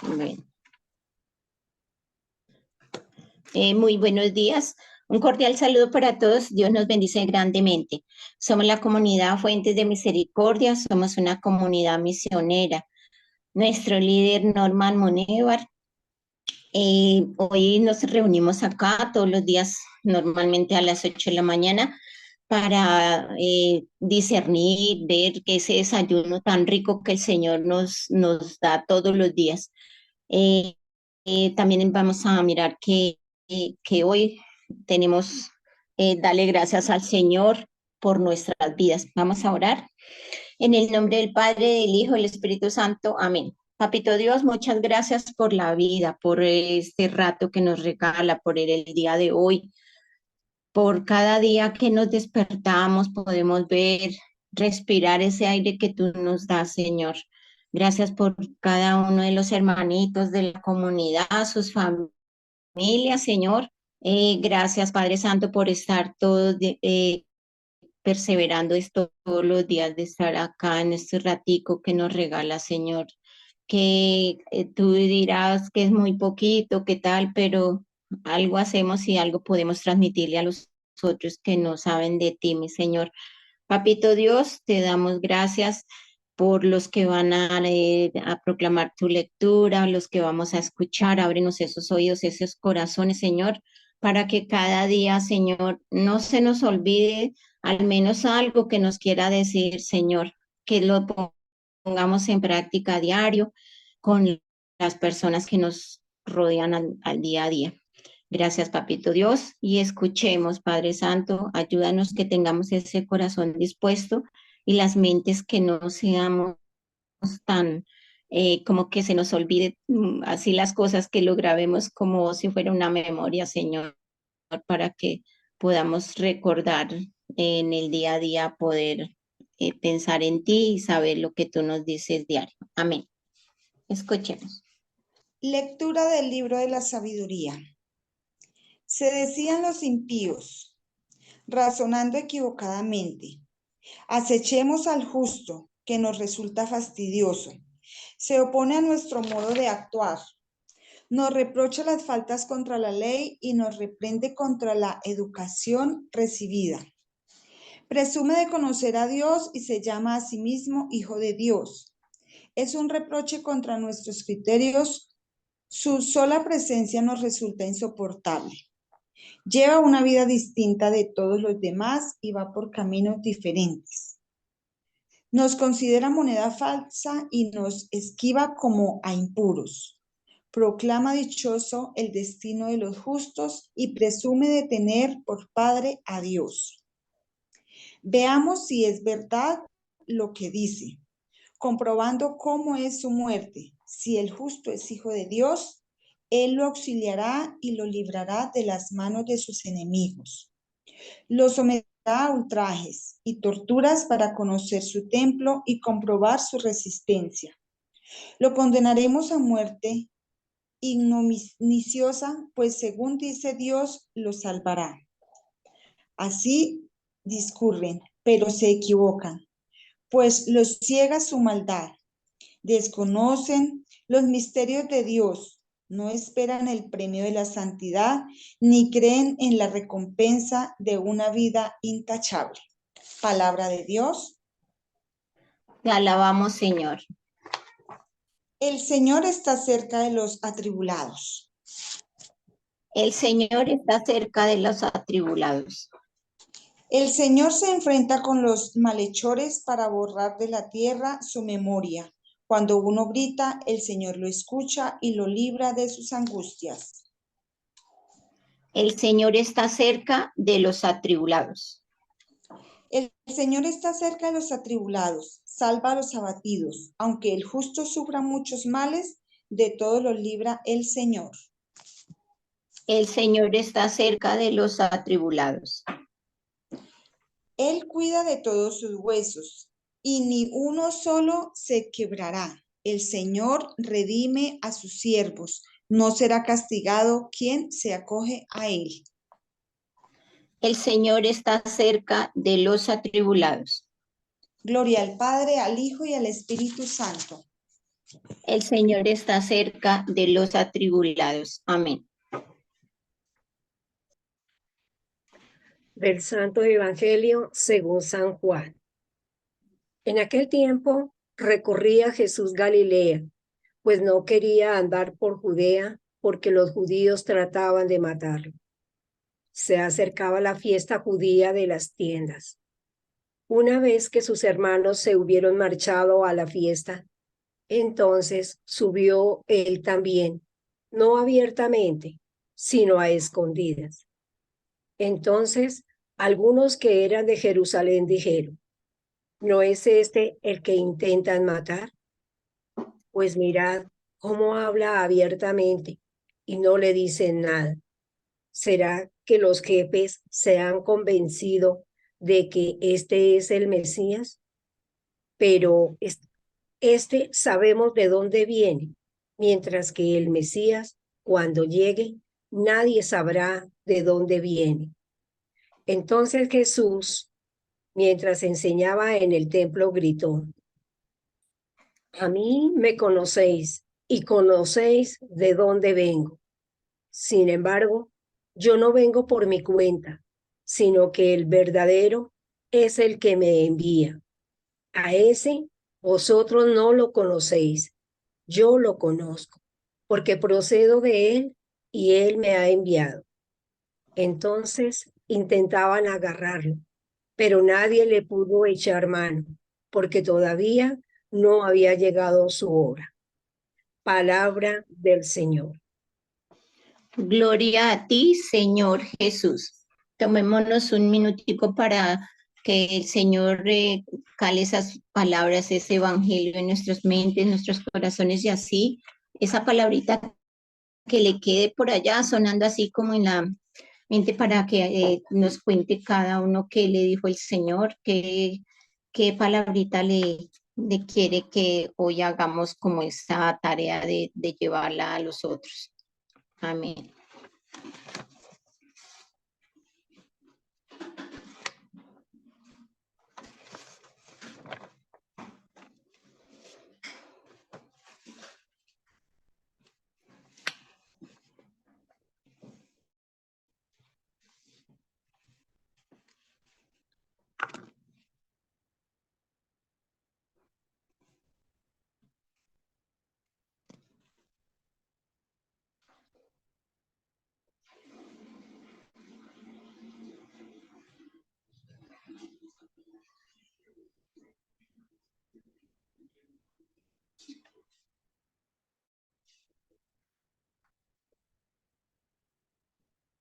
Bueno, muy buenos días. Un cordial saludo para todos. Dios nos bendice grandemente. Somos la comunidad Fuentes de Misericordia. Somos una comunidad misionera. Nuestro líder Norman Monevar. Hoy nos reunimos acá todos los días, normalmente a las 8 de la mañana, para discernir, ver que ese desayuno tan rico que el Señor nos da todos los días. Eh, También vamos a mirar que hoy tenemos, darle gracias al Señor por nuestras vidas. Vamos a orar. En el nombre del Padre, del Hijo, y del Espíritu Santo. Amén. Papito Dios, muchas gracias por la vida, por este rato que nos regala, por el día de hoy, por cada día que nos despertamos, podemos ver, respirar ese aire que tú nos das, Señor. Gracias por cada uno de los hermanitos de la comunidad, sus familias, Señor. Gracias, Padre Santo, por estar todos perseverando esto todos los días de estar acá en este ratico que nos regala, Señor. Que tú dirás que es muy poquito, qué tal, pero algo hacemos y algo podemos transmitirle a los otros que no saben de ti, mi Señor. Papito Dios, te damos gracias por los que van a proclamar tu lectura, los que vamos a escuchar. Ábrenos esos oídos, esos corazones, Señor, para que cada día, Señor, no se nos olvide al menos algo que nos quiera decir, Señor, que lo pongamos en práctica a diario con las personas que nos rodean al día a día. Gracias, Papito Dios, y escuchemos, Padre Santo, ayúdanos que tengamos ese corazón dispuesto y las mentes que no seamos tan como que se nos olvide así las cosas, que lo grabemos como si fuera una memoria, Señor, para que podamos recordar en el día a día, poder pensar en ti y saber lo que tú nos dices diario. Amén. Escuchemos. Lectura del libro de la sabiduría. Se decían los impíos, razonando equivocadamente: acechemos al justo, que nos resulta fastidioso. Se opone a nuestro modo de actuar. Nos reprocha las faltas contra la ley y nos reprende contra la educación recibida. Presume de conocer a Dios y se llama a sí mismo hijo de Dios. Es un reproche contra nuestros criterios. Su sola presencia nos resulta insoportable. Lleva una vida distinta de todos los demás y va por caminos diferentes. Nos considera moneda falsa y nos esquiva como a impuros. Proclama dichoso el destino de los justos y presume de tener por padre a Dios. Veamos si es verdad lo que dice, comprobando cómo es su muerte. Si el justo es hijo de Dios, él lo auxiliará y lo librará de las manos de sus enemigos. Lo someterá a ultrajes y torturas para conocer su templo y comprobar su resistencia. Lo condenaremos a muerte ignominiosa, pues según dice Dios, lo salvará. Así discurren, pero se equivocan, pues los ciega su maldad. Desconocen los misterios de Dios, no esperan el premio de la santidad, ni creen en la recompensa de una vida intachable. Palabra de Dios. Te alabamos, Señor. El Señor está cerca de los atribulados. El Señor está cerca de los atribulados. El Señor se enfrenta con los malhechores para borrar de la tierra su memoria. Cuando uno grita, el Señor lo escucha y lo libra de sus angustias. El Señor está cerca de los atribulados. El Señor está cerca de los atribulados, salva a los abatidos. Aunque el justo sufra muchos males, de todos los libra el Señor. El Señor está cerca de los atribulados. Él cuida de todos sus huesos, y ni uno solo se quebrará. El Señor redime a sus siervos, no será castigado quien se acoge a él. El Señor está cerca de los atribulados. Gloria al Padre, al Hijo y al Espíritu Santo. El Señor está cerca de los atribulados. Amén. Del Santo Evangelio según San Juan. En aquel tiempo recorría Jesús Galilea, pues no quería andar por Judea, porque los judíos trataban de matarlo. Se acercaba la fiesta judía de las tiendas. Una vez que sus hermanos se hubieron marchado a la fiesta, entonces subió él también, no abiertamente, sino a escondidas. Entonces algunos que eran de Jerusalén dijeron: ¿no es este el que intentan matar? Pues mirad cómo habla abiertamente y no le dicen nada. ¿Será que los jefes se han convencido de que este es el Mesías? Pero este sabemos de dónde viene, mientras que el Mesías, cuando llegue, nadie sabrá de dónde viene. Entonces Jesús, mientras enseñaba en el templo, gritó: a mí me conocéis y conocéis de dónde vengo. Sin embargo, yo no vengo por mi cuenta, sino que el verdadero es el que me envía. A ese vosotros no lo conocéis, yo lo conozco, porque procedo de él y él me ha enviado. Entonces intentaban agarrarlo, pero nadie le pudo echar mano, porque todavía no había llegado su hora. Palabra del Señor. Gloria a ti, Señor Jesús. Tomémonos un minutico para que el Señor cale esas palabras, ese evangelio en nuestras mentes, en nuestros corazones y así, esa palabrita que le quede por allá sonando así como en la mente para que nos cuente cada uno qué le dijo el Señor, qué palabrita le quiere que hoy hagamos como esta tarea de llevarla a los otros. Amén.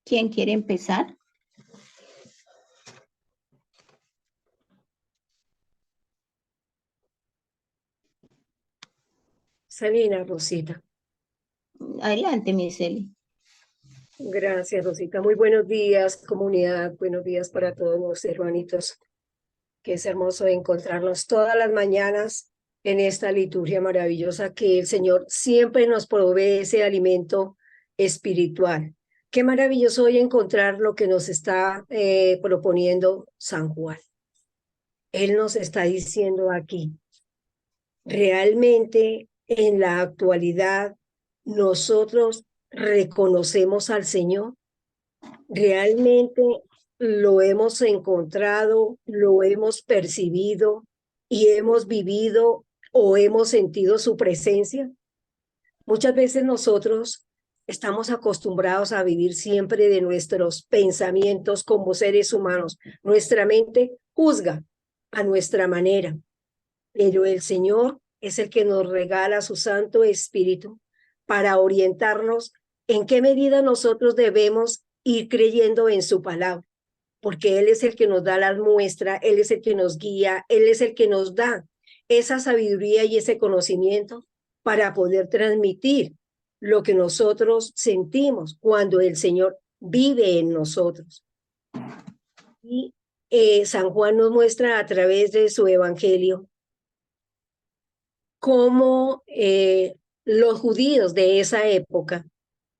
¿Quién quiere empezar? Salina, Rosita. Adelante, Miseli. Gracias, Rosita. Muy buenos días, comunidad. Buenos días para todos los hermanitos. Que es hermoso encontrarnos todas las mañanas en esta liturgia maravillosa que el Señor siempre nos provee ese alimento espiritual. Qué maravilloso hoy encontrar lo que nos está proponiendo San Juan. Él nos está diciendo aquí: realmente en la actualidad nosotros reconocemos al Señor, realmente lo hemos encontrado, lo hemos percibido y hemos vivido o hemos sentido su presencia. Muchas veces nosotros estamos acostumbrados a vivir siempre de nuestros pensamientos como seres humanos. Nuestra mente juzga a nuestra manera, pero el Señor es el que nos regala su Santo Espíritu para orientarnos en qué medida nosotros debemos ir creyendo en su palabra, porque Él es el que nos da la muestra, Él es el que nos guía, Él es el que nos da esa sabiduría y ese conocimiento para poder transmitir lo que nosotros sentimos cuando el Señor vive en nosotros. Y San Juan nos muestra a través de su evangelio cómo los judíos de esa época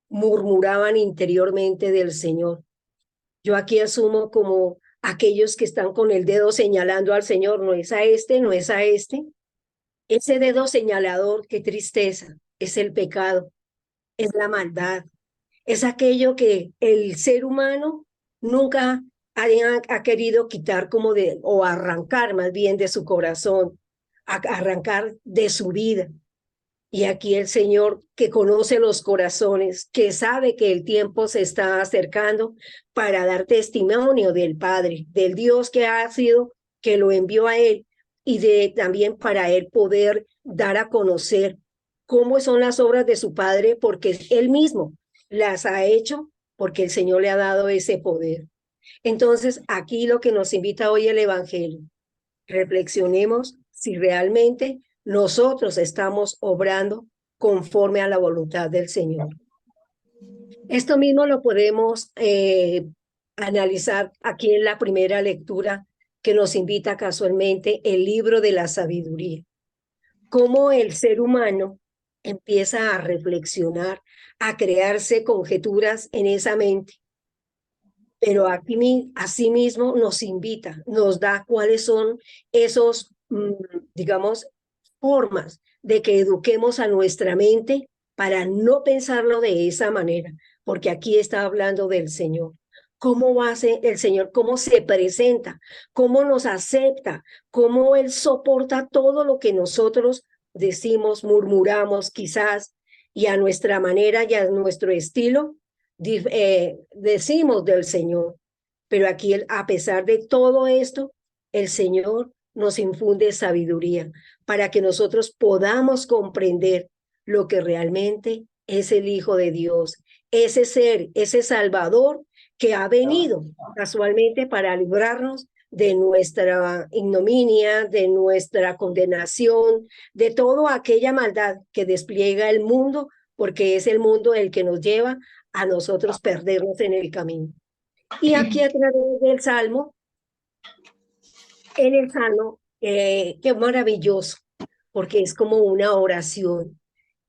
murmuraban interiormente del Señor. Yo aquí asumo como aquellos que están con el dedo señalando al Señor: no es a este, no es a este. Ese dedo señalador, qué tristeza, es el pecado, es la maldad, es aquello que el ser humano nunca ha querido quitar como de, o arrancar más bien de su corazón, arrancar de su vida. Y aquí el Señor, que conoce los corazones, que sabe que el tiempo se está acercando para dar testimonio del Padre, del Dios que ha sido, que lo envió a Él, y de también para Él poder dar a conocer cómo son las obras de su Padre, porque Él mismo las ha hecho, porque el Señor le ha dado ese poder. Entonces, aquí lo que nos invita hoy el Evangelio, reflexionemos si realmente nosotros estamos obrando conforme a la voluntad del Señor. Esto mismo lo podemos analizar aquí en la primera lectura que nos invita casualmente el libro de la sabiduría. Cómo el ser humano empieza a reflexionar, a crearse conjeturas en esa mente, pero aquí asimismo nos invita, nos da cuáles son esos, digamos, formas de que eduquemos a nuestra mente para no pensarlo de esa manera, porque aquí está hablando del Señor. ¿Cómo hace el Señor? ¿Cómo se presenta? ¿Cómo nos acepta? ¿Cómo Él soporta todo lo que nosotros decimos, murmuramos quizás, y a nuestra manera y a nuestro estilo decimos del Señor? Pero aquí, a pesar de todo esto, el Señor nos infunde sabiduría para que nosotros podamos comprender lo que realmente es el Hijo de Dios, ese ser, ese Salvador que ha venido casualmente para librarnos de nuestra ignominia, de nuestra condenación, de toda aquella maldad que despliega el mundo, porque es el mundo el que nos lleva a nosotros perdernos en el camino. Y aquí a través del Salmo, en el Salmo, qué maravilloso, porque es como una oración,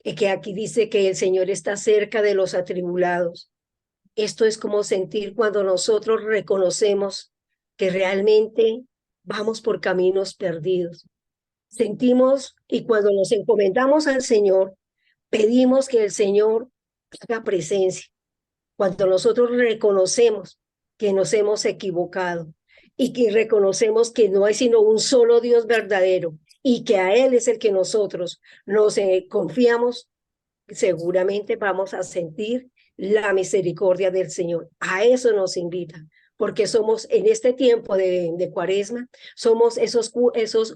que aquí dice que el Señor está cerca de los atribulados. Esto es como sentir cuando nosotros reconocemos que realmente vamos por caminos perdidos. Sentimos y cuando nos encomendamos al Señor, pedimos que el Señor haga presencia. Cuando nosotros reconocemos que nos hemos equivocado y que reconocemos que no hay sino un solo Dios verdadero y que a Él es el que nosotros nos confiamos, seguramente vamos a sentir la misericordia del Señor. A eso nos invita, porque somos en este tiempo de Cuaresma, somos esos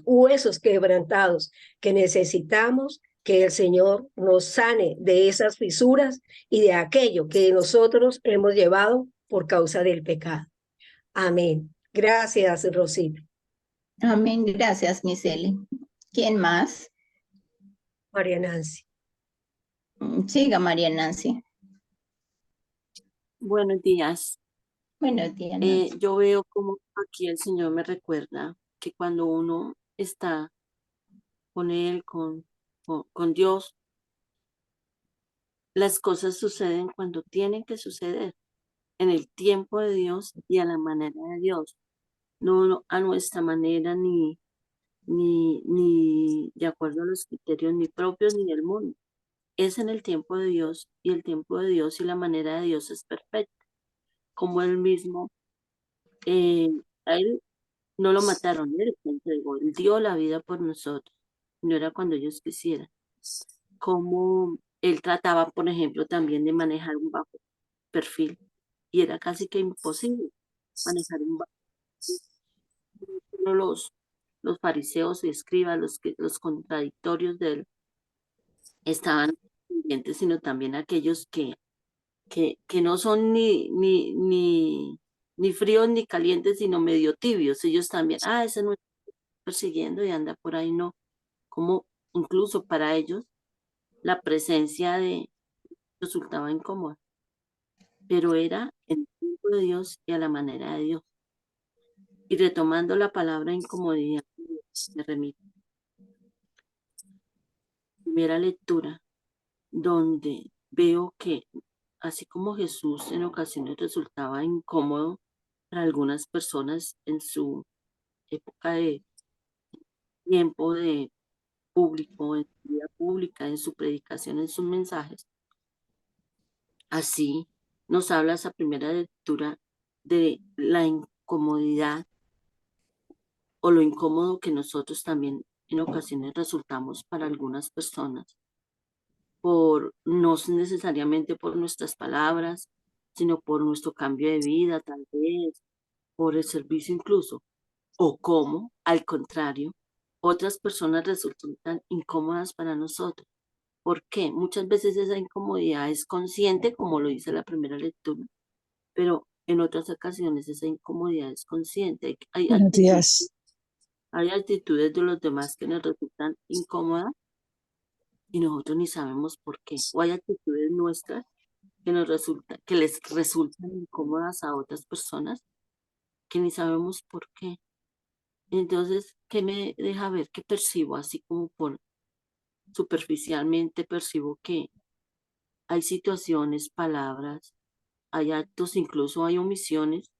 huesos quebrantados que necesitamos que el Señor nos sane de esas fisuras y de aquello que nosotros hemos llevado por causa del pecado. Amén. Gracias, Rosita. Amén. Gracias, Miseli. ¿Quién más? María Nancy. Siga, María Nancy. Buenos días. Buenos días, Nancy. Yo veo como aquí el Señor me recuerda que cuando uno está con Él, con Dios, las cosas suceden cuando tienen que suceder, en el tiempo de Dios y a la manera de Dios, no a nuestra manera ni de acuerdo a los criterios ni propios ni del mundo. Es en el tiempo de Dios y el tiempo de Dios y la manera de Dios es perfecta, como Él mismo, a Él no lo mataron, Él se entregó, Él dio la vida por nosotros, no era cuando ellos quisieran. Como Él trataba, por ejemplo, también de manejar un bajo perfil y era casi que imposible manejar un bajo perfil. No los fariseos y escribas, los contradictorios de Él estaban pendientes, sino también aquellos que no son ni fríos ni calientes, sino medio tibios. Ellos también, ese no está persiguiendo y anda por ahí, no. Como incluso para ellos la presencia de resultaba incómoda, pero era en el tiempo de Dios y a la manera de Dios. Y retomando la palabra incomodidad, me remito. Primera lectura, donde veo que así como Jesús en ocasiones resultaba incómodo para algunas personas en su época de tiempo público, en su vida pública, en su predicación, en sus mensajes. Así nos habla esa primera lectura de la incomodidad o lo incómodo que nosotros también en ocasiones resultamos para algunas personas, no necesariamente por nuestras palabras, sino por nuestro cambio de vida, tal vez, por el servicio incluso, o cómo, al contrario, otras personas resultan incómodas para nosotros. ¿Por qué? Muchas veces esa incomodidad es consciente, como lo dice la primera lectura, pero en otras ocasiones esa incomodidad es consciente. Buenos días. Hay actitudes de los demás que nos resultan incómodas y nosotros ni sabemos por qué. O hay actitudes nuestras que les resultan incómodas a otras personas que ni sabemos por qué. Entonces, ¿qué me deja ver? Que percibo, así como por superficialmente percibo que hay situaciones, palabras, hay actos, incluso hay omisiones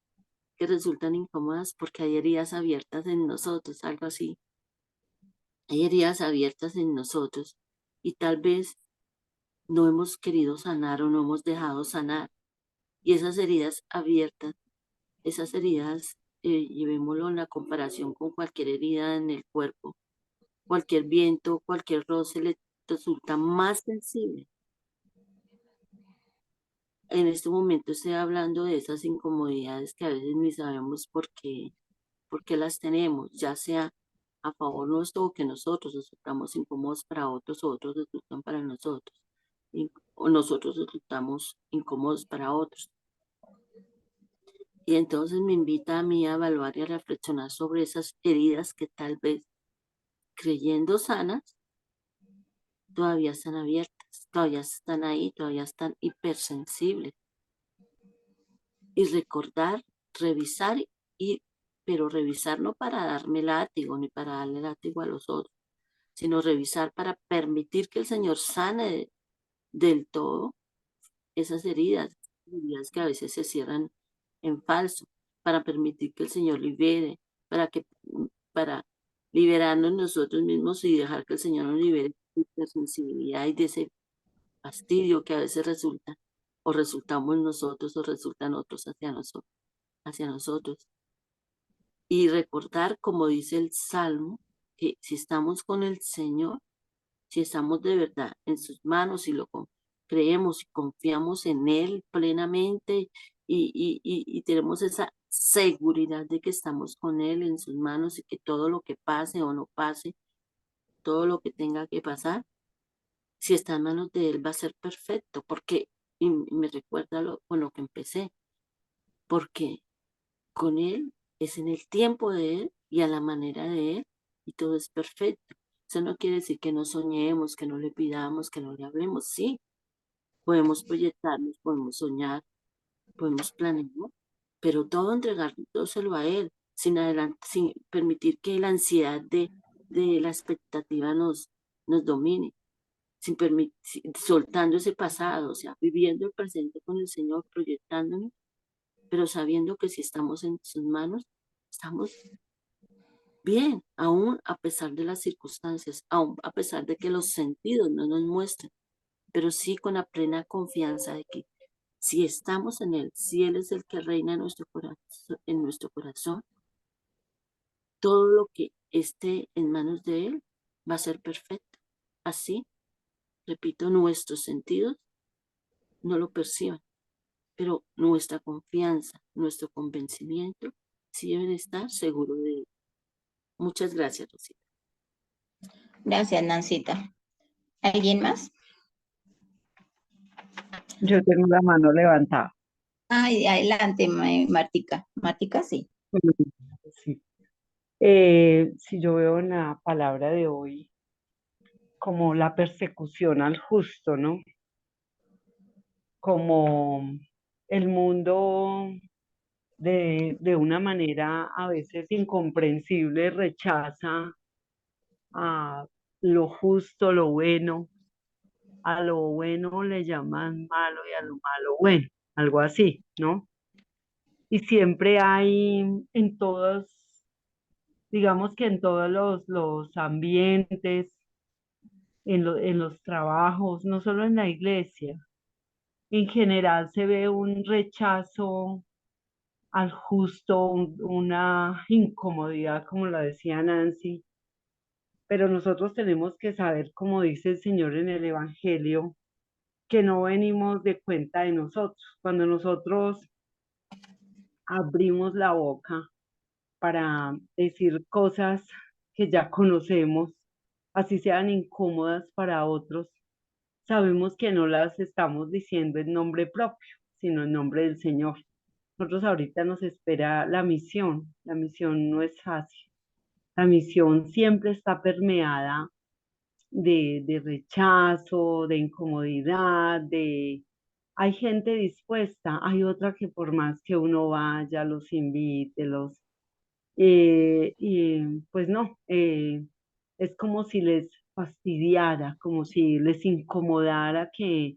que resultan incómodas porque hay heridas abiertas en nosotros, algo así. Hay heridas abiertas en nosotros y tal vez no hemos querido sanar o no hemos dejado sanar. Y esas heridas abiertas, esas heridas, llevémoslo en la comparación con cualquier herida en el cuerpo, cualquier viento, cualquier roce le resulta más sensible. En este momento estoy hablando de esas incomodidades que a veces ni sabemos por qué las tenemos, ya sea a favor nuestro o que nosotros resultamos incómodos para otros o otros resultan para nosotros, o nosotros resultamos incómodos para otros. Y entonces me invita a mí a evaluar y a reflexionar sobre esas heridas que tal vez, creyendo sanas, todavía están abiertas, todavía están ahí, todavía están hipersensibles. Y recordar, revisar, pero revisar no para darme látigo ni para darle látigo a los otros, sino revisar para permitir que el Señor sane del todo esas heridas que a veces se cierran en falso, para permitir que el Señor libere, para liberarnos nosotros mismos y dejar que el Señor nos libere de la sensibilidad y de ese fastidio que a veces resulta, o resultamos nosotros, o resultan otros hacia nosotros. Y recordar, como dice el Salmo, que si estamos con el Señor, si estamos de verdad en sus manos y creemos y confiamos en Él plenamente y tenemos esa seguridad de que estamos con Él en sus manos y que todo lo que pase o no pase, todo lo que tenga que pasar, si está en manos de Él va a ser perfecto, porque, y me recuerda con lo que empecé, porque con Él es en el tiempo de Él y a la manera de Él y todo es perfecto. Eso no quiere decir que no soñemos, que no le pidamos, que no le hablemos. Sí, podemos proyectarnos, podemos soñar, podemos planear, pero todo entregárselo a Él, sin permitir que la ansiedad de la expectativa nos domine, soltando ese pasado, o sea, viviendo el presente con el Señor, proyectándonos, pero sabiendo que si estamos en sus manos, estamos bien, aún a pesar de las circunstancias, aún a pesar de que los sentidos no nos muestren, pero sí con la plena confianza de que si estamos en Él, si Él es el que reina en nuestro corazón, todo lo que esté en manos de Él va a ser perfecto. Así, repito, nuestros sentidos no lo perciban, pero nuestra confianza, nuestro convencimiento, sí deben estar seguros de Él. Muchas gracias, Rosita. Gracias, Nancita. ¿Alguien más? Yo tengo la mano levantada. Ay, adelante, Martica. Martica, sí. Sí. Si yo veo en la palabra de hoy como la persecución al justo, ¿no? Como el mundo de una manera a veces incomprensible rechaza a lo justo, lo bueno, a lo bueno le llaman malo y a lo malo bueno, algo así, ¿no? Y siempre hay digamos que en todos los ambientes, en los trabajos, no solo en la iglesia. En general se ve un rechazo al justo, una incomodidad, como la decía Nancy, pero nosotros tenemos que saber, como dice el Señor en el Evangelio, que no venimos de cuenta de nosotros. Cuando nosotros abrimos la boca para decir cosas que ya conocemos, así sean incómodas para otros, sabemos que no las estamos diciendo en nombre propio, sino en nombre del Señor. Nosotros ahorita nos espera la misión no es fácil, la misión siempre está permeada de rechazo, de incomodidad, Hay gente dispuesta, hay otra que por más que uno vaya, los invite, y pues no, es como si les fastidiara, como si les incomodara que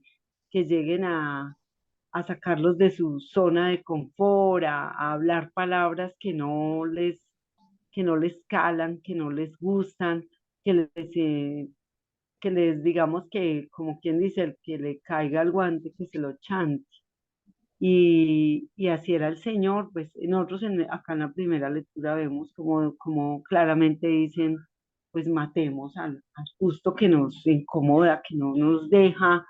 lleguen a sacarlos de su zona de confort, a hablar palabras que no les calan, que no les gustan, que que les digamos que, como quien dice, el que le caiga el guante, que se lo chante. Y así era el Señor, pues nosotros acá en la primera lectura vemos como claramente dicen, pues matemos al justo que nos incomoda, que no nos deja,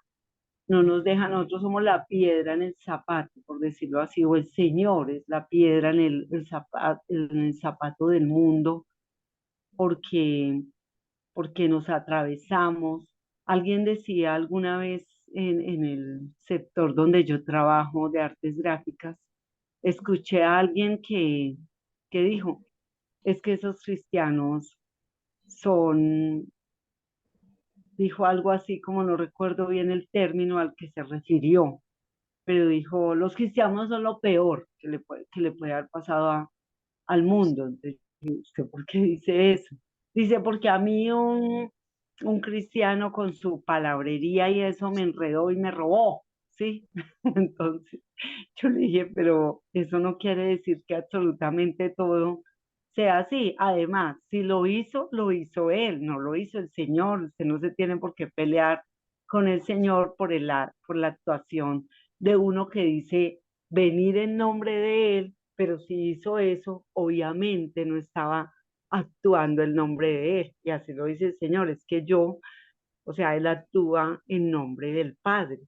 nosotros somos la piedra en el zapato, por decirlo así, o el Señor es la piedra en en el zapato del mundo, porque, porque nos atravesamos. Alguien decía alguna vez en el sector donde yo trabajo de artes gráficas, escuché a alguien que dijo, es que esos cristianos son, dijo algo así como no recuerdo bien el término al que se refirió, pero dijo, los cristianos son lo peor que le puede haber pasado al mundo. Entonces, ¿usted por qué dice eso? Dice, porque a mí un cristiano con su palabrería y eso me enredó y me robó, ¿sí? Entonces, yo le dije, pero eso no quiere decir que absolutamente todo sea así. Además, si lo hizo él, no lo hizo el Señor. Usted no se tiene por qué pelear con el Señor por la actuación de uno que dice venir en nombre de él, pero si hizo eso, obviamente no estaba actuando el nombre de él. Y así lo dice el Señor, es que yo, o sea, él actúa en nombre del Padre,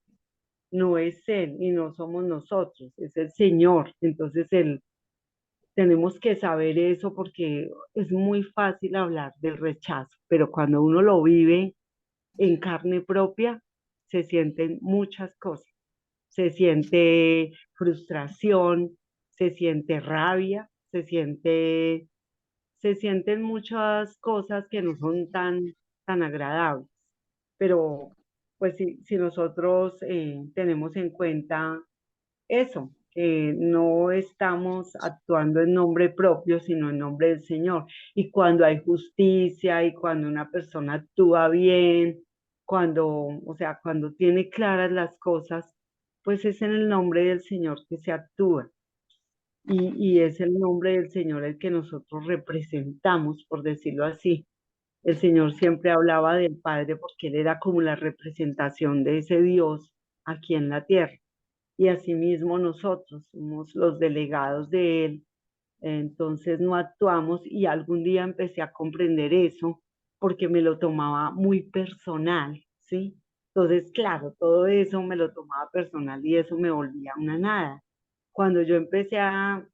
no es él y no somos nosotros, es el Señor. Entonces tenemos que saber eso porque es muy fácil hablar del rechazo, pero cuando uno lo vive en carne propia, se sienten muchas cosas. Se siente frustración, se siente rabia, se sienten muchas cosas que no son tan agradables. Pero pues si nosotros tenemos en cuenta eso, que no estamos actuando en nombre propio, sino en nombre del Señor. Y cuando hay justicia y cuando una persona actúa bien, o sea, cuando tiene claras las cosas, pues es en el nombre del Señor que se actúa. Y es el nombre del Señor el que nosotros representamos, por decirlo así. El Señor siempre hablaba del Padre porque Él era como la representación de ese Dios aquí en la tierra. Y asimismo nosotros somos los delegados de Él, entonces no actuamos y algún día empecé a comprender eso porque me lo tomaba muy personal, ¿sí? Entonces, claro, todo eso me lo tomaba personal y eso me volvía una nada. Cuando yo empecé a,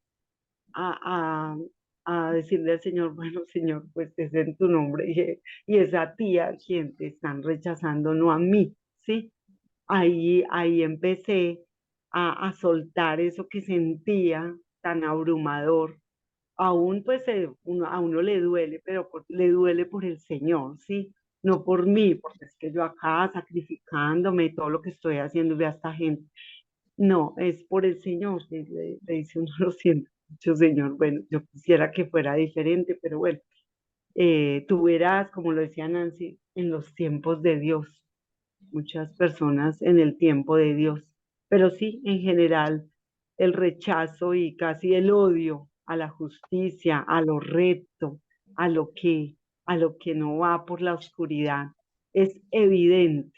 a decirle al Señor, bueno, Señor, pues es en tu nombre y esa tía quien te están rechazando, no a mí, ¿sí? Ahí empecé a soltar eso que sentía tan abrumador. Aún pues a uno le duele, pero le duele por el Señor, ¿sí? No por mí, porque es que yo acá sacrificándome todo lo que estoy haciendo, ve a esta gente. No, es por el Señor, que le dice uno, lo siento mucho, Señor. Bueno, yo quisiera que fuera diferente, pero bueno, tú verás, como lo decía Nancy, en los tiempos de Dios, muchas personas en el tiempo de Dios. Pero sí, en general, el rechazo y casi el odio a la justicia, a lo recto, a lo que, a lo que no va por la oscuridad, es evidente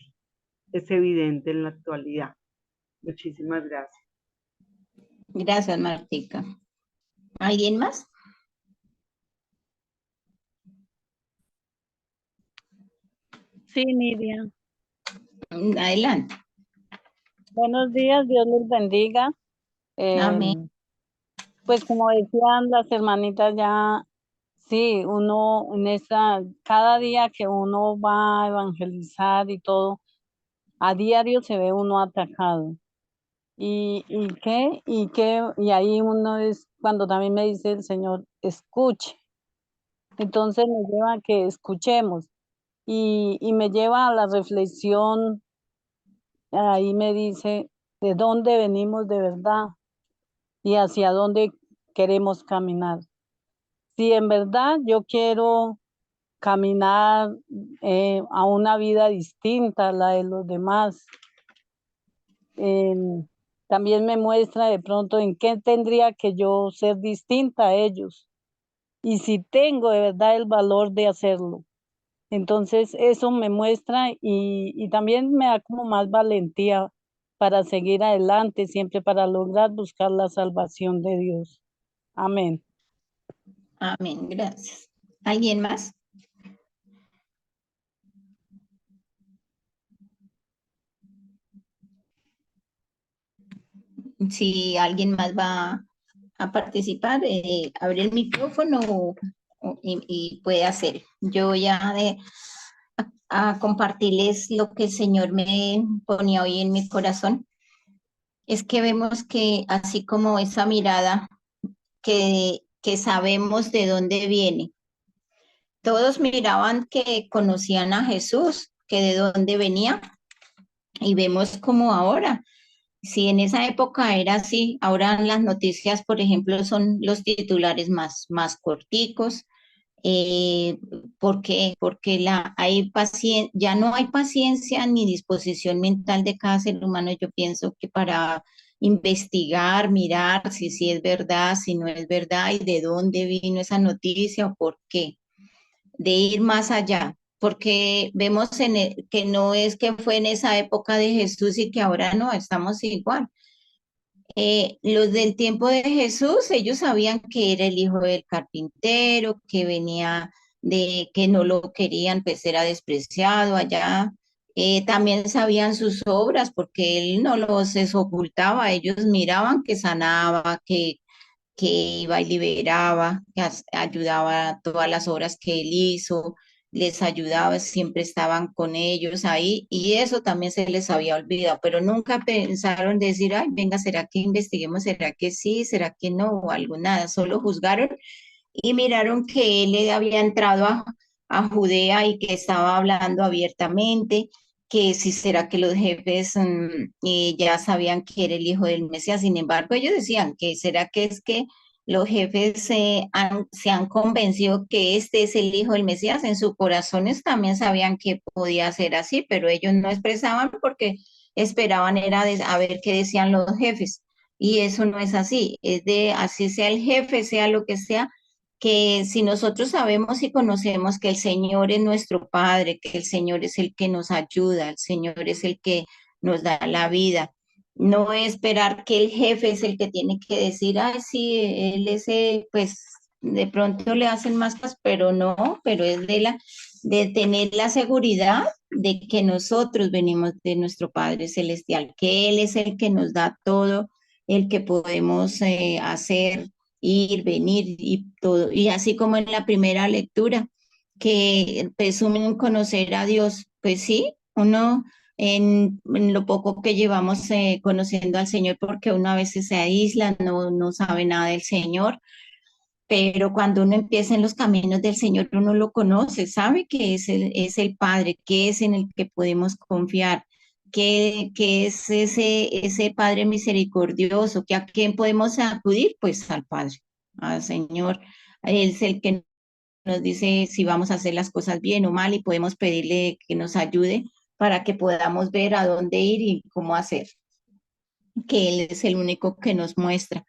en la actualidad. Muchísimas gracias. Gracias, Martica. ¿Alguien más? Sí, Miriam. Adelante. Buenos días, Dios les bendiga. Amén. Pues como decían las hermanitas ya, sí, uno cada día que uno va a evangelizar y todo, a diario se ve uno atacado. Y ahí uno es cuando también me dice el Señor, escuche. Entonces me lleva a que escuchemos y me lleva a la reflexión. Ahí me dice de dónde venimos de verdad y hacia dónde queremos caminar. Si en verdad yo quiero caminar a una vida distinta a la de los demás, también me muestra de pronto en qué tendría que yo ser distinta a ellos y si tengo de verdad el valor de hacerlo. Entonces eso me muestra y también me da como más valentía para seguir adelante, siempre para lograr buscar la salvación de Dios. Amén. Amén, gracias. ¿Alguien más? Si alguien más va a participar, abre el micrófono y puede hacer. Yo voy a compartirles lo que el Señor me ponía hoy en mi corazón. Es que vemos que así como esa mirada que sabemos de dónde viene, todos miraban que conocían a Jesús, que de dónde venía, y vemos como ahora. Si en esa época era así, ahora las noticias, por ejemplo, son los titulares más corticos. Eh, ¿Por qué? Porque ya no hay paciencia ni disposición mental de cada ser humano, yo pienso que para investigar, mirar si es verdad, si no es verdad y de dónde vino esa noticia o por qué, de ir más allá, porque vemos que no es que fue en esa época de Jesús y que ahora no, estamos igual. Los del tiempo de Jesús, ellos sabían que era el hijo del carpintero, que venía de que no lo querían, pues era despreciado allá. También sabían sus obras porque él no los ocultaba, ellos miraban que sanaba, que iba y liberaba, que ayudaba a todas las obras que él hizo, les ayudaba, siempre estaban con ellos ahí y eso también se les había olvidado, pero nunca pensaron decir, ay, venga, ¿será que investiguemos? ¿Será que sí? ¿Será que no? O algo, nada, solo juzgaron y miraron que él le había entrado a Judea y que estaba hablando abiertamente, que si será que los jefes ya sabían que era el hijo del Mesías. Sin embargo, ellos decían que será que es que los jefes se han convencido que este es el hijo del Mesías. En sus corazones también sabían que podía ser así, pero ellos no expresaban porque esperaban era a ver qué decían los jefes. Y eso no es así, es de así sea el jefe, sea lo que sea, que si nosotros sabemos y conocemos que el Señor es nuestro Padre, que el Señor es el que nos ayuda, el Señor es el que nos da la vida, no esperar que el jefe es el que tiene que decir, ay, sí, él es, pues de pronto le hacen más cosas, pero no, pero es de tener la seguridad de que nosotros venimos de nuestro Padre Celestial, que Él es el que nos da todo, el que podemos hacer ir, venir y todo. Y así como en la primera lectura, que presumen conocer a Dios, pues sí, uno en lo poco que llevamos conociendo al Señor, porque uno a veces se aísla, no sabe nada del Señor, pero cuando uno empieza en los caminos del Señor, uno lo conoce, sabe que es el Padre, que es en el que podemos confiar, que es ese Padre misericordioso, que a quién podemos acudir, pues al Padre, al Señor. Él es el que nos dice si vamos a hacer las cosas bien o mal y podemos pedirle que nos ayude para que podamos ver a dónde ir y cómo hacer, que Él es el único que nos muestra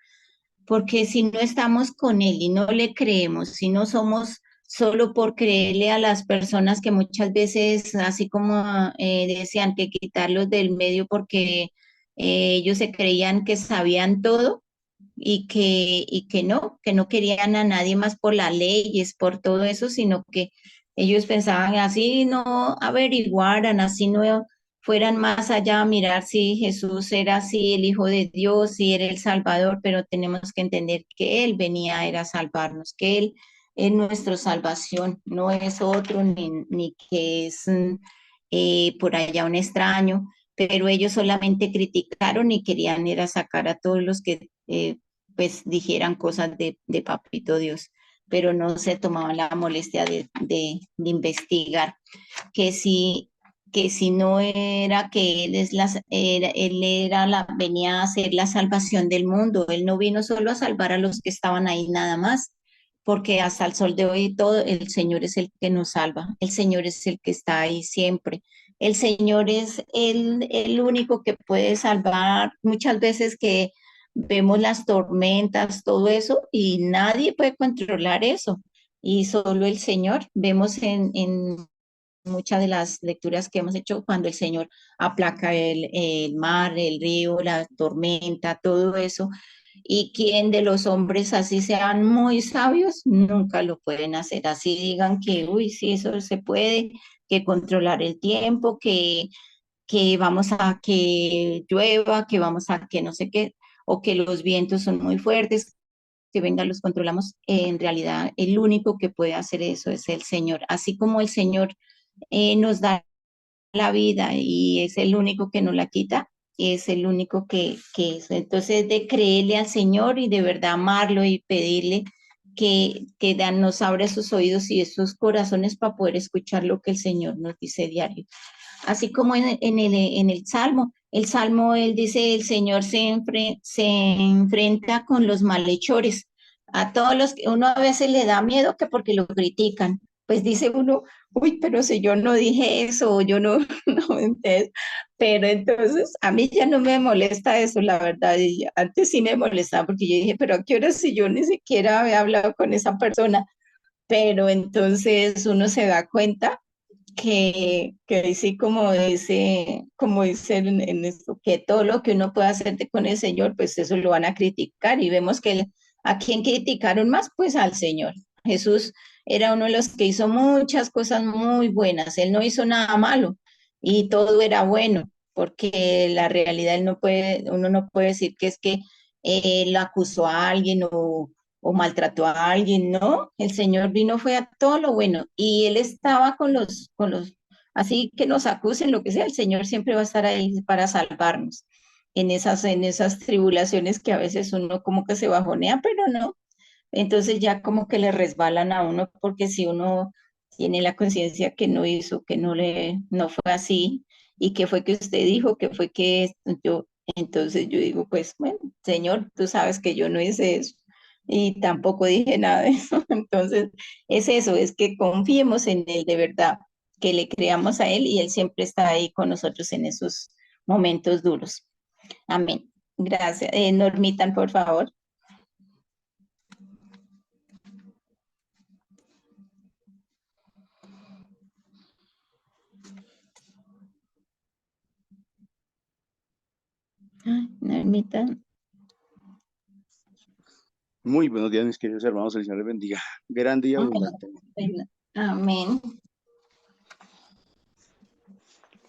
porque si no estamos con Él y no le creemos, si no somos solo por creerle a las personas que muchas veces, así como decían que quitarlos del medio porque ellos se creían que sabían todo y que no querían a nadie más por las leyes, por todo eso, sino que ellos pensaban así no averiguaran, así no fueran más allá a mirar si Jesús era así el Hijo de Dios, si era el Salvador, pero tenemos que entender que Él venía era a salvarnos, que Él es nuestra salvación, no es otro ni que es por allá un extraño, pero ellos solamente criticaron y querían era sacar a todos los que pues dijeran cosas de Papito Dios, pero no se tomaban la molestia de investigar que si, que si no era que él era venía a ser la salvación del mundo, él no vino solo a salvar a los que estaban ahí nada más, porque hasta el sol de hoy todo, el Señor es el que nos salva, el Señor es el que está ahí siempre. El Señor es el único que puede salvar. Muchas veces que vemos las tormentas, todo eso, y nadie puede controlar eso. Y solo el Señor. Vemos en muchas de las lecturas que hemos hecho cuando el Señor aplaca el mar, el río, la tormenta, todo eso. Y quien de los hombres así sean muy sabios, nunca lo pueden hacer. Así digan que, uy, sí, eso se puede, que controlar el tiempo, que vamos a que llueva, que vamos a que no sé qué, o que los vientos son muy fuertes, que venga, los controlamos. En realidad, el único que puede hacer eso es el Señor. Así como el Señor nos da la vida y es el único que nos la quita, es el único que es. Entonces, de creerle al Señor y de verdad amarlo y pedirle nos abra sus oídos y esos corazones para poder escuchar lo que el Señor nos dice diario. Así como en el Salmo, él dice, el Señor se enfrenta con los malhechores, a todos los que uno a veces le da miedo que porque lo critican, pues dice uno, uy, pero si yo no dije eso, o yo no, no, entonces, pero entonces a mí ya no me molesta eso, la verdad, y antes sí me molestaba porque yo dije, pero ¿a qué hora si yo ni siquiera había hablado con esa persona? Pero entonces uno se da cuenta que sí, como dice en esto, que todo lo que uno puede hacer con el Señor, pues eso lo van a criticar y vemos que a quién criticaron más, pues al Señor. Jesús era uno de los que hizo muchas cosas muy buenas, él no hizo nada malo y todo era bueno, porque la realidad uno no puede decir que es que él acusó a alguien o maltrató a alguien, no, el Señor vino fue a todo lo bueno y Él estaba así que nos acusen, lo que sea, el Señor siempre va a estar ahí para salvarnos en esas tribulaciones que a veces uno como que se bajonea, pero no, entonces ya como que le resbalan a uno porque si uno tiene la conciencia que no hizo, que no fue así y que fue que usted dijo, que fue que yo, entonces yo digo, pues bueno, Señor, tú sabes que yo no hice eso y tampoco dije nada de eso. Entonces es eso, es que confiemos en Él de verdad, que le creamos a Él y Él siempre está ahí con nosotros en esos momentos duros. Amén. Gracias. Normitan, por favor. Normitan. Muy buenos días, mis queridos hermanos. El Señor les bendiga grande y abundantemente. Amén.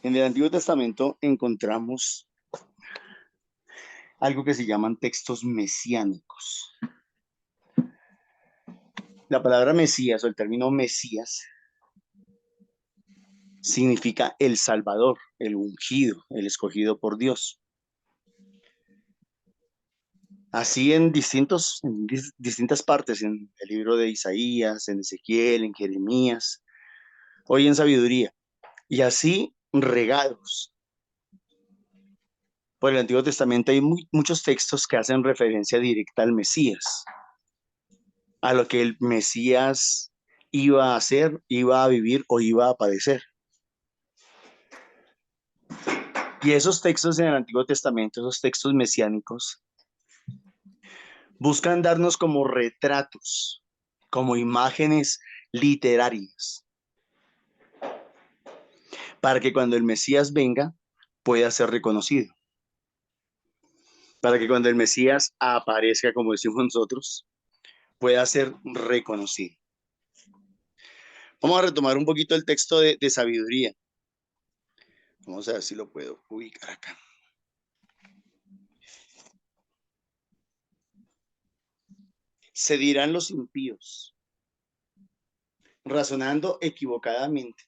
En el Antiguo Testamento encontramos algo que se llaman textos mesiánicos. La palabra Mesías o el término Mesías significa el Salvador, el ungido, el escogido por Dios. Así en distintas partes, en el libro de Isaías, en Ezequiel, en Jeremías, hoy en Sabiduría, y así regados. Por el Antiguo Testamento hay muchos textos que hacen referencia directa al Mesías, a lo que el Mesías iba a hacer, iba a vivir o iba a padecer. Y esos textos en el Antiguo Testamento, esos textos mesiánicos, buscan darnos como retratos, como imágenes literarias, para que cuando el Mesías venga pueda ser reconocido, para que cuando el Mesías aparezca, como decimos nosotros, pueda ser reconocido. Vamos a retomar un poquito el texto de sabiduría. Vamos a ver si lo puedo ubicar acá. Se dirán los impíos, razonando equivocadamente,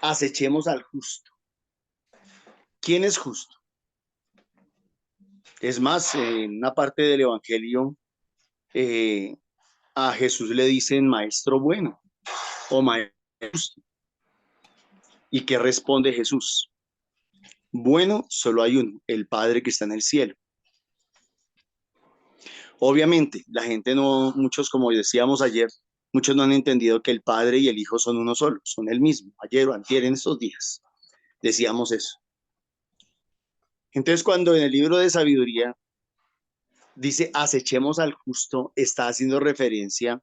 acechemos al justo. ¿Quién es justo? Es más, en una parte del Evangelio, a Jesús le dicen maestro bueno o maestro justo. ¿Y qué responde Jesús? Bueno, solo hay uno, el Padre que está en el cielo. Obviamente, la gente no, muchos, como decíamos ayer, muchos no han entendido que el Padre y el Hijo son uno solo, son el mismo. Ayer o antier, en estos días, decíamos eso. Entonces, cuando en el libro de sabiduría dice acechemos al justo, está haciendo referencia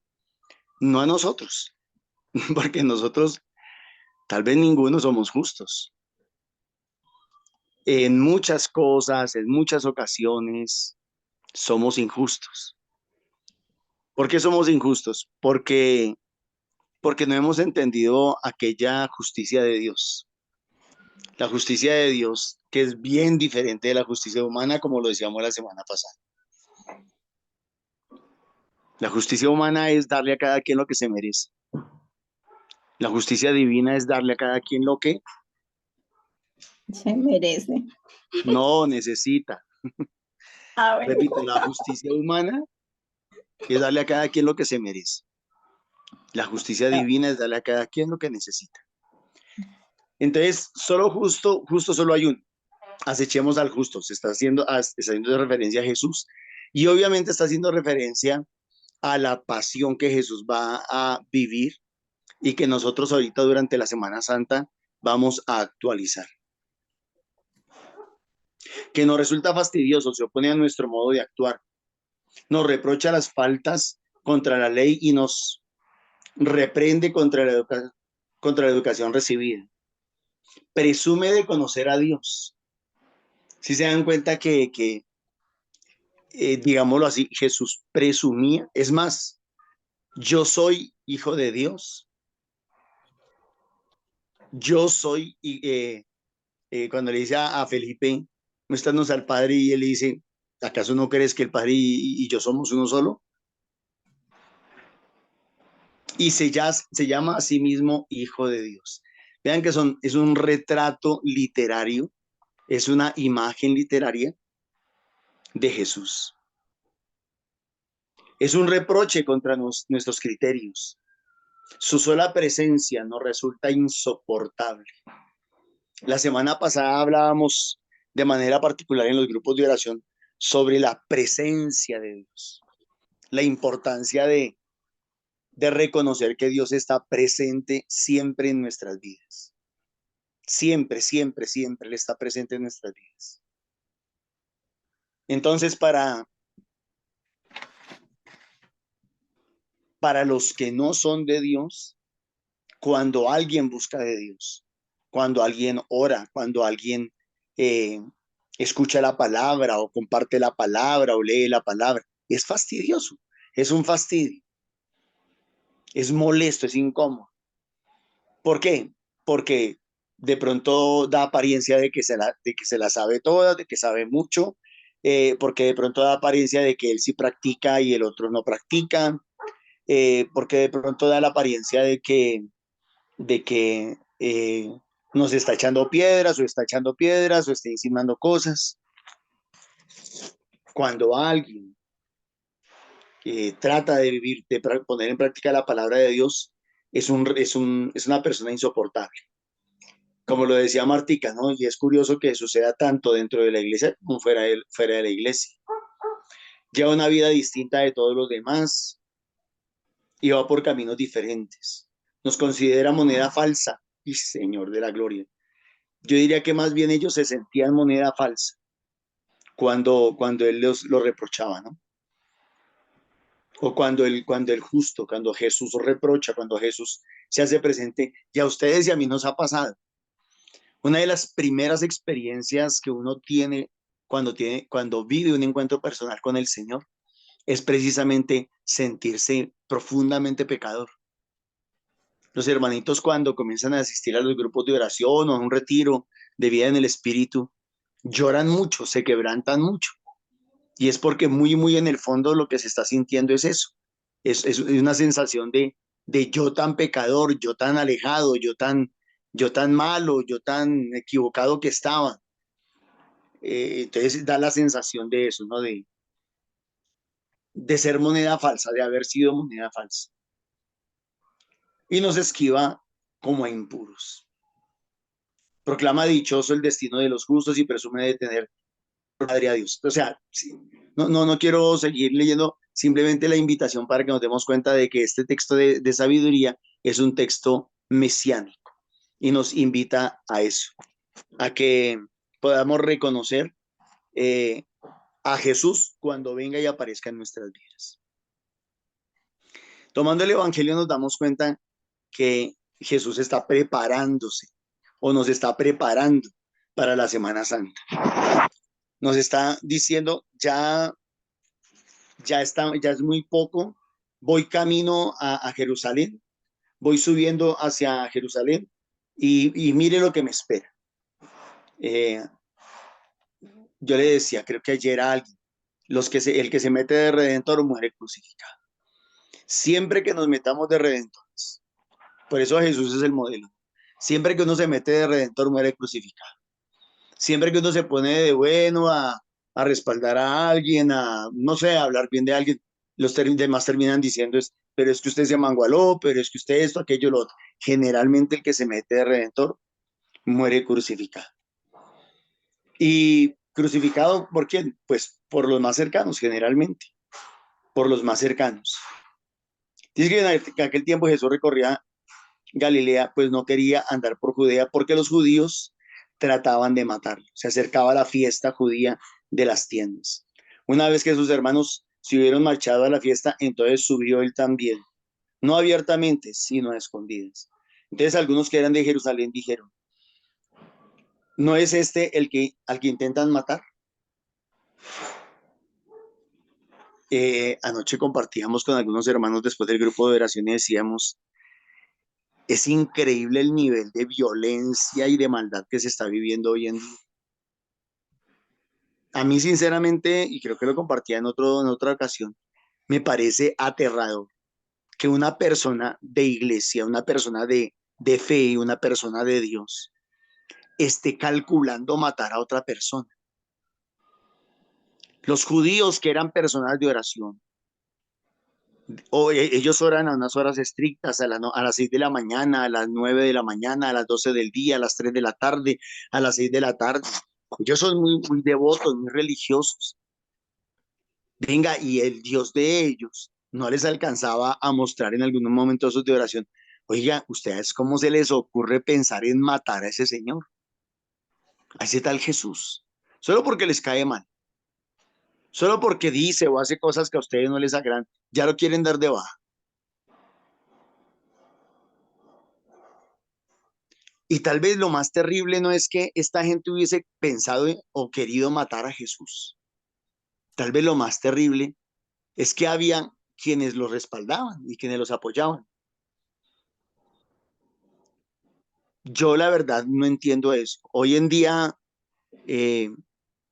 no a nosotros, porque nosotros tal vez ninguno somos justos. En muchas cosas, en muchas ocasiones, somos injustos. ¿Por qué somos injustos? Porque no hemos entendido aquella justicia de Dios. La justicia de Dios, que es bien diferente de la justicia humana, como lo decíamos la semana pasada. La justicia humana es darle a cada quien lo que se merece. La justicia divina es darle a cada quien lo que Se merece. no necesita. A ver. Repito, la justicia humana es darle a cada quien lo que se merece. La justicia divina es darle a cada quien lo que necesita. Entonces, solo justo solo hay uno. Acechemos al justo. Se está haciendo referencia a Jesús. Y obviamente está haciendo referencia a la pasión que Jesús va a vivir y que nosotros ahorita durante la Semana Santa vamos a actualizar. Que nos resulta fastidioso, se opone a nuestro modo de actuar, nos reprocha las faltas contra la ley y nos reprende contra la educación recibida. Presume de conocer a Dios. Si se dan cuenta que digámoslo así, Jesús presumía, es más, yo soy hijo de Dios. Yo soy, cuando le dice a Felipe, muéstranos al Padre, y él le dice, ¿acaso no crees que el Padre y yo somos uno solo? Y se llama a sí mismo hijo de Dios. Vean que es un retrato literario, es una imagen literaria de Jesús. Es un reproche contra nuestros criterios. Su sola presencia nos resulta insoportable. La semana pasada hablábamos de manera particular en los grupos de oración sobre la presencia de Dios, la importancia de reconocer que Dios está presente siempre en nuestras vidas. Siempre, siempre, siempre Él está presente en nuestras vidas. Entonces, para los que no son de Dios, cuando alguien busca de Dios, cuando alguien ora, cuando alguien escucha la palabra o comparte la palabra o lee la palabra, es fastidioso, es un fastidio, es molesto, es incómodo. ¿Por qué? Porque de pronto da apariencia de que se la sabe toda, de que sabe mucho, porque de pronto da apariencia de que él sí practica y el otro no practica, porque de pronto da la apariencia de que nos está echando piedras o está insinuando cosas. Cuando alguien trata de vivir, de poner en práctica la palabra de Dios, es una persona insoportable. Como lo decía Martica, ¿no? Y es curioso que suceda tanto dentro de la iglesia como fuera de la iglesia. Lleva una vida distinta de todos los demás y va por caminos diferentes. Nos considera moneda falsa, y Señor de la gloria. Yo diría que más bien ellos se sentían moneda falsa cuando él lo reprochaba, ¿no? o cuando el justo, cuando Jesús reprocha, cuando Jesús se hace presente, y a ustedes y a mí nos ha pasado. Una de las primeras experiencias que uno cuando vive un encuentro personal con el Señor es precisamente sentirse profundamente pecador. Los hermanitos cuando comienzan a asistir a los grupos de oración o a un retiro de vida en el Espíritu, lloran mucho, se quebrantan mucho. Y es porque muy en el fondo lo que se está sintiendo es eso. Es una sensación de yo tan pecador, yo tan alejado, yo tan malo, yo tan equivocado que estaba. Entonces da la sensación de eso, ¿no? De ser moneda falsa, de haber sido moneda falsa. Y nos esquiva como a impuros. Proclama dichoso el destino de los justos y presume de tener padre a Dios. O sea, sí, no quiero seguir leyendo, simplemente la invitación para que nos demos cuenta de que este texto de sabiduría es un texto mesiánico y nos invita a eso, a que podamos reconocer a Jesús cuando venga y aparezca en nuestras vidas. Tomando el Evangelio nos damos cuenta que Jesús está preparándose o nos está preparando para la Semana Santa. Nos está diciendo, ya es muy poco, voy camino a Jerusalén, voy subiendo hacia Jerusalén y mire lo que me espera. Yo le decía, creo que ayer a alguien, el que se mete de redentor muere crucificado. Siempre que nos metamos de redentores, por eso Jesús es el modelo. Siempre que uno se mete de redentor muere crucificado. Siempre que uno se pone de bueno a respaldar a alguien, no sé, a hablar bien de alguien, los demás terminan diciendo pero es que usted se mangualó, pero es que usted esto, aquello, lo otro. Generalmente el que se mete de redentor muere crucificado. ¿Y crucificado por quién? Pues por los más cercanos, generalmente, por los más cercanos. Dice que en aquel tiempo Jesús recorría Galilea, pues no quería andar por Judea porque los judíos trataban de matarlo. Se acercaba la fiesta judía de las tiendas. Una vez que sus hermanos se hubieron marchado a la fiesta, entonces subió él también, no abiertamente, sino a escondidas. Entonces algunos que eran de Jerusalén dijeron, ¿no es este al que intentan matar? Anoche compartíamos con algunos hermanos después del grupo de oración y decíamos, es increíble el nivel de violencia y de maldad que se está viviendo hoy en día. A mí, sinceramente, y creo que lo compartía en otra ocasión, me parece aterrador que una persona de iglesia, una persona de fe y una persona de Dios esté calculando matar a otra persona. Los judíos que eran personas de oración, ellos oran a unas horas estrictas, a las 6 de la mañana, a las 9 de la mañana, a las 12 del día, a las 3 de la tarde, a las 6 de la tarde. Ellos son muy devotos, muy religiosos. Venga, y el Dios de ellos no les alcanzaba a mostrar en algunos momentos de oración. Oiga, ¿ustedes cómo se les ocurre pensar en matar a ese señor? A ese tal Jesús. Solo porque les cae mal. Solo porque dice o hace cosas que a ustedes no les agradan. Ya lo quieren dar de baja. Y tal vez lo más terrible no es que esta gente hubiese pensado o querido matar a Jesús. Tal vez lo más terrible es que había quienes los respaldaban y quienes los apoyaban. Yo la verdad no entiendo eso. Hoy en día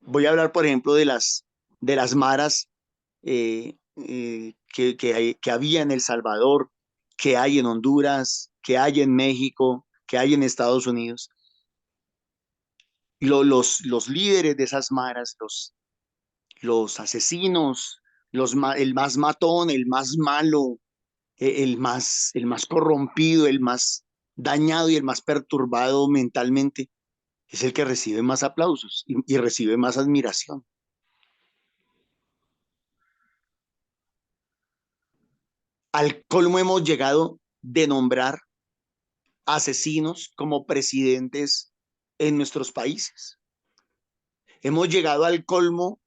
voy a hablar, por ejemplo, de las maras que había en El Salvador, que hay en Honduras, que hay en México, que hay en Estados Unidos. Los líderes de esas maras, los asesinos, el más matón, el más malo, el más corrompido, el más dañado y el más perturbado mentalmente, es el que recibe más aplausos y recibe más admiración. Al colmo hemos llegado de nombrar asesinos como presidentes en nuestros países. Hemos llegado al colmo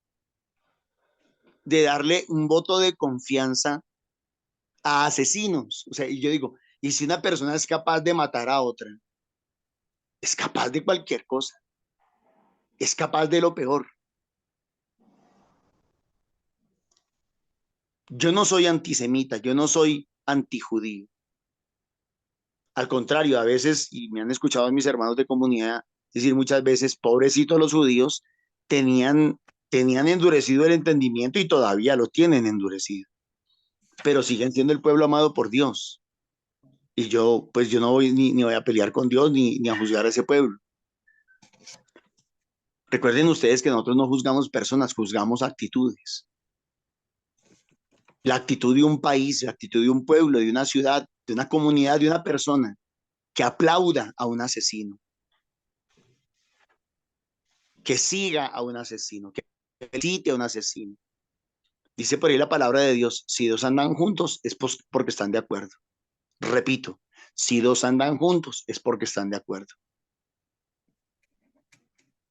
de darle un voto de confianza a asesinos. O sea, y yo digo, y si una persona es capaz de matar a otra, es capaz de cualquier cosa, es capaz de lo peor. Yo no soy antisemita, yo no soy antijudío. Al contrario, a veces, y me han escuchado mis hermanos de comunidad decir muchas veces, pobrecitos los judíos, tenían endurecido el entendimiento y todavía lo tienen endurecido, pero siguen siendo el pueblo amado por Dios. Y yo, pues yo no voy ni voy a pelear con Dios ni a juzgar a ese pueblo. Recuerden ustedes que nosotros no juzgamos personas, juzgamos actitudes. La actitud de un país, la actitud de un pueblo, de una ciudad, de una comunidad, de una persona que aplauda a un asesino, que siga a un asesino, que felicite a un asesino. Dice por ahí la palabra de Dios, si dos andan juntos es porque están de acuerdo. Repito, si dos andan juntos es porque están de acuerdo.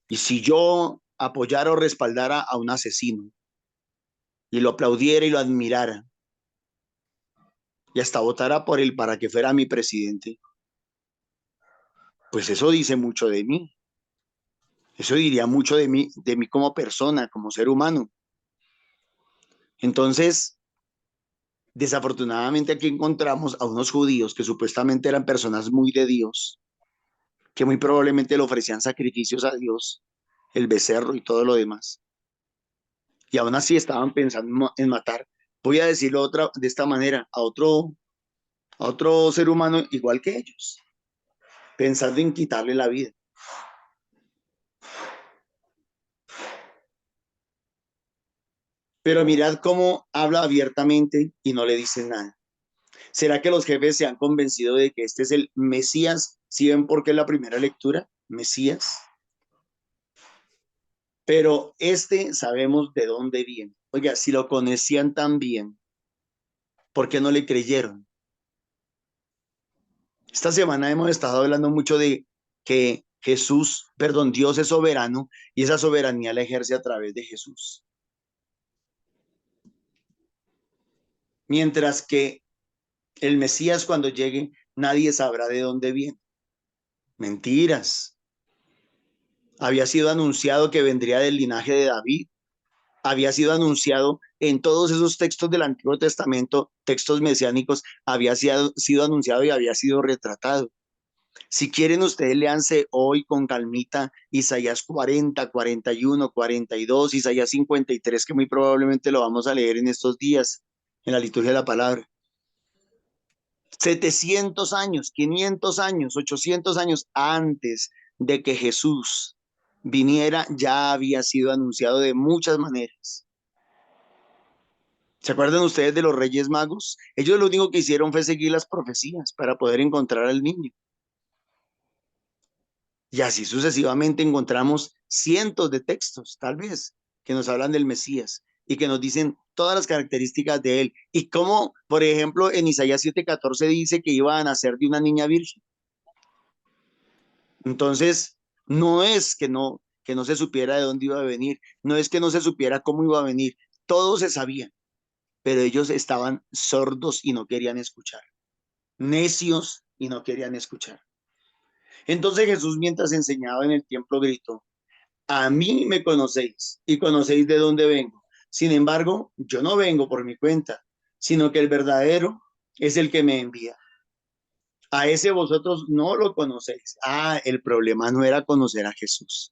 Y si yo apoyara o respaldara a un asesino y lo aplaudiera y lo admirara y hasta votara por él para que fuera mi presidente, pues eso dice mucho de mí. Eso diría mucho de mí como persona, como ser humano. Entonces, desafortunadamente aquí encontramos a unos judíos que supuestamente eran personas muy de Dios, que muy probablemente le ofrecían sacrificios a Dios, el becerro y todo lo demás. Y aún así estaban pensando en matar. Voy a decirlo de esta manera, a otro ser humano igual que ellos, pensando en quitarle la vida. Pero mirad cómo habla abiertamente y no le dicen nada. ¿Será que los jefes se han convencido de que este es el Mesías? ¿Sí ven por qué es la primera lectura? Mesías. Pero este sabemos de dónde viene. Oiga, si lo conocían tan bien, ¿por qué no le creyeron? Esta semana hemos estado hablando mucho de que Dios es soberano y esa soberanía la ejerce a través de Jesús. Mientras que el Mesías cuando llegue, nadie sabrá de dónde viene. Mentiras. Había sido anunciado que vendría del linaje de David. Había sido anunciado en todos esos textos del Antiguo Testamento, textos mesiánicos, había sido anunciado y había sido retratado. Si quieren, ustedes léanse hoy con calmita Isaías 40, 41, 42, Isaías 53, que muy probablemente lo vamos a leer en estos días, en la liturgia de la palabra. 700 años, 500 años, 800 años antes de que Jesús viniera, ya había sido anunciado de muchas maneras. ¿Se acuerdan ustedes de los Reyes Magos? Ellos lo único que hicieron fue seguir las profecías para poder encontrar al niño. Y así sucesivamente encontramos cientos de textos, tal vez, que nos hablan del Mesías y que nos dicen todas las características de él. Y como, por ejemplo, en Isaías 7:14 dice que iba a nacer de una niña virgen. Entonces, no es que no se supiera de dónde iba a venir, no es que no se supiera cómo iba a venir, todo se sabía, pero ellos estaban sordos y no querían escuchar, necios y no querían escuchar. Entonces Jesús, mientras enseñaba en el templo, gritó: a mí me conocéis y conocéis de dónde vengo. Sin embargo, yo no vengo por mi cuenta, sino que el verdadero es el que me envía. A ese vosotros no lo conocéis. El problema no era conocer a Jesús.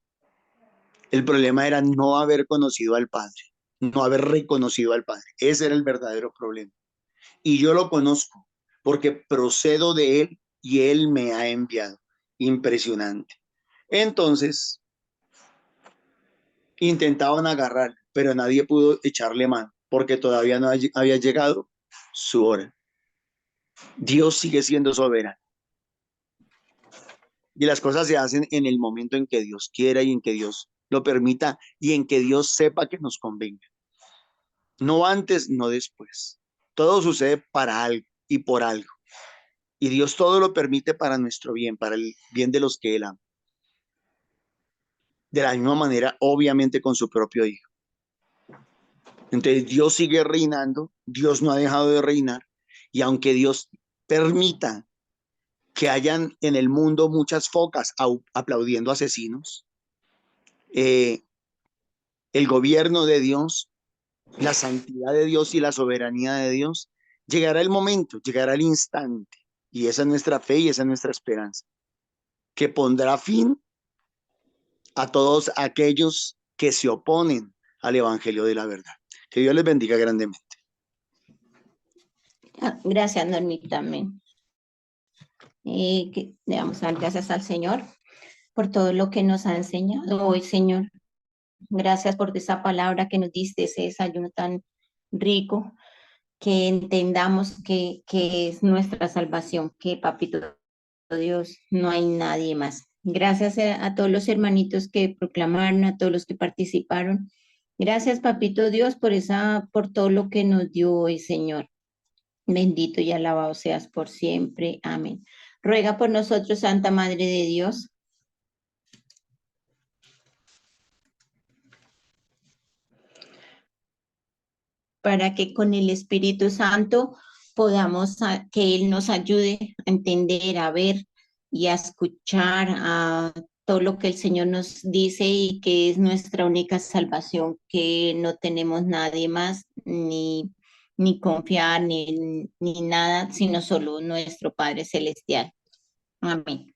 El problema era no haber conocido al Padre, no haber reconocido al Padre. Ese era el verdadero problema. Y yo lo conozco porque procedo de Él y Él me ha enviado. Impresionante. Entonces, intentaban agarrar, pero nadie pudo echarle mano porque todavía no había llegado su hora. Dios sigue siendo soberano. Y las cosas se hacen en el momento en que Dios quiera y en que Dios lo permita y en que Dios sepa que nos convenga. No antes, no después. Todo sucede para algo y por algo. Y Dios todo lo permite para nuestro bien, para el bien de los que Él ama. De la misma manera, obviamente, con su propio Hijo. Entonces Dios sigue reinando, Dios no ha dejado de reinar Y aunque Dios permita que hayan en el mundo muchas focas aplaudiendo asesinos, el gobierno de Dios, la santidad de Dios y la soberanía de Dios, llegará el momento, llegará el instante, y esa es nuestra fe y esa es nuestra esperanza, que pondrá fin a todos aquellos que se oponen al evangelio de la verdad. Que Dios les bendiga grandemente. Gracias, Normita. Amén. Que le damos a dar gracias al Señor por todo lo que nos ha enseñado hoy, Señor. Gracias por esa palabra que nos diste, ese desayuno tan rico, que entendamos que es nuestra salvación, que Papito Dios, no hay nadie más. Gracias a todos los hermanitos que proclamaron, a todos los que participaron. Gracias, Papito Dios, por todo lo que nos dio hoy, Señor. Bendito y alabado seas por siempre. Amén. Ruega por nosotros, Santa Madre de Dios, para que con el Espíritu Santo podamos que Él nos ayude a entender, a ver y a escuchar a todo lo que el Señor nos dice y que es nuestra única salvación, que no tenemos nadie más, ni confiar, ni nada, sino solo nuestro Padre Celestial. Amén.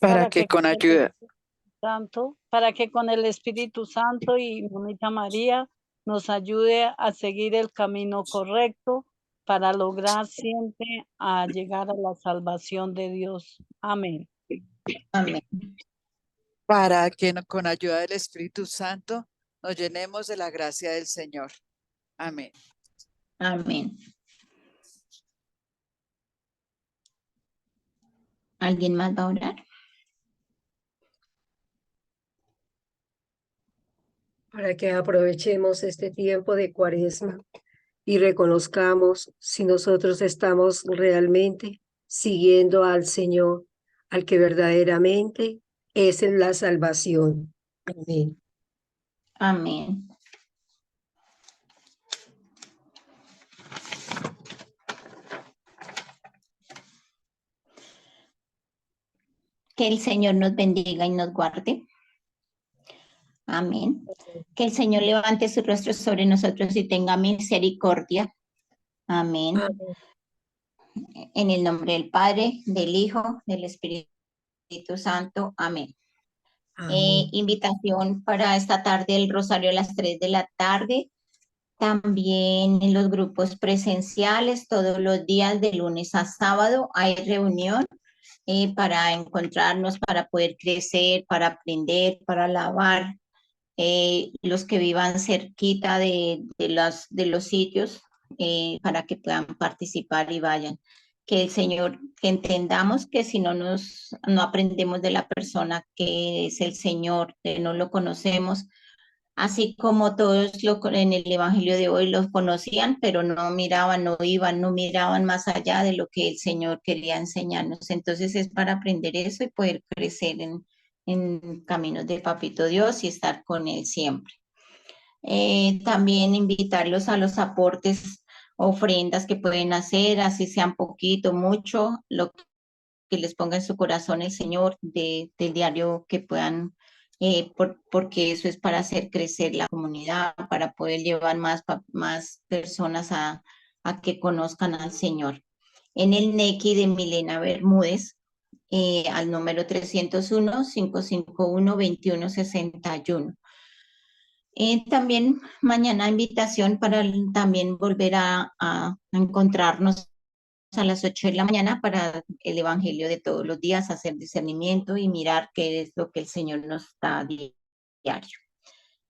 Para que con ayuda Santo, para que con el Espíritu Santo y Mamita María nos ayude a seguir el camino correcto para lograr siempre a llegar a la salvación de Dios. Amén. Amén. para que con ayuda del Espíritu Santo nos llenemos de la gracia del Señor. Amén. Amén. ¿Alguien más va a orar? Para que aprovechemos este tiempo de Cuaresma y reconozcamos si nosotros estamos realmente siguiendo al Señor, al que verdaderamente es en la salvación. Amén. Amén. Que el Señor nos bendiga y nos guarde. Amén. Que el Señor levante su rostro sobre nosotros y tenga misericordia. Amén. Amén. En el nombre del Padre, del Hijo, del Espíritu Santo. Amén. Amén. Invitación para esta tarde, el rosario a las 3 de la tarde. También en los grupos presenciales, todos los días de lunes a sábado hay reunión para encontrarnos, para poder crecer, para aprender, para alabar. Los que vivan cerquita de los sitios para que puedan participar y vayan. Que el Señor, que entendamos que si no aprendemos de la persona que es el Señor, que no lo conocemos, así como todos en el Evangelio de hoy los conocían, pero no miraban, no iban, no miraban más allá de lo que el Señor quería enseñarnos. Entonces es para aprender eso y poder crecer en caminos de Papito Dios y estar con Él siempre. También invitarlos a los aportes, ofrendas que pueden hacer, así sean poquito, mucho, lo que les ponga en su corazón el Señor del diario que puedan, porque eso es para hacer crecer la comunidad, para poder llevar más personas a que conozcan al Señor. En el NECI de Milena Bermúdez, al número 301-551-2161. También mañana invitación para también volver a encontrarnos a las 8 de la mañana para el Evangelio de todos los días, hacer discernimiento y mirar qué es lo que el Señor nos da diario.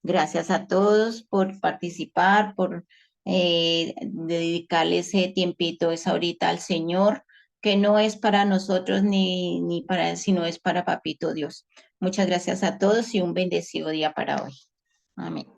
Gracias a todos por participar, por dedicarle ese tiempito, esa horita al Señor, que no es para nosotros ni para él, sino es para Papito Dios. Muchas gracias a todos y un bendecido día para hoy. Amén.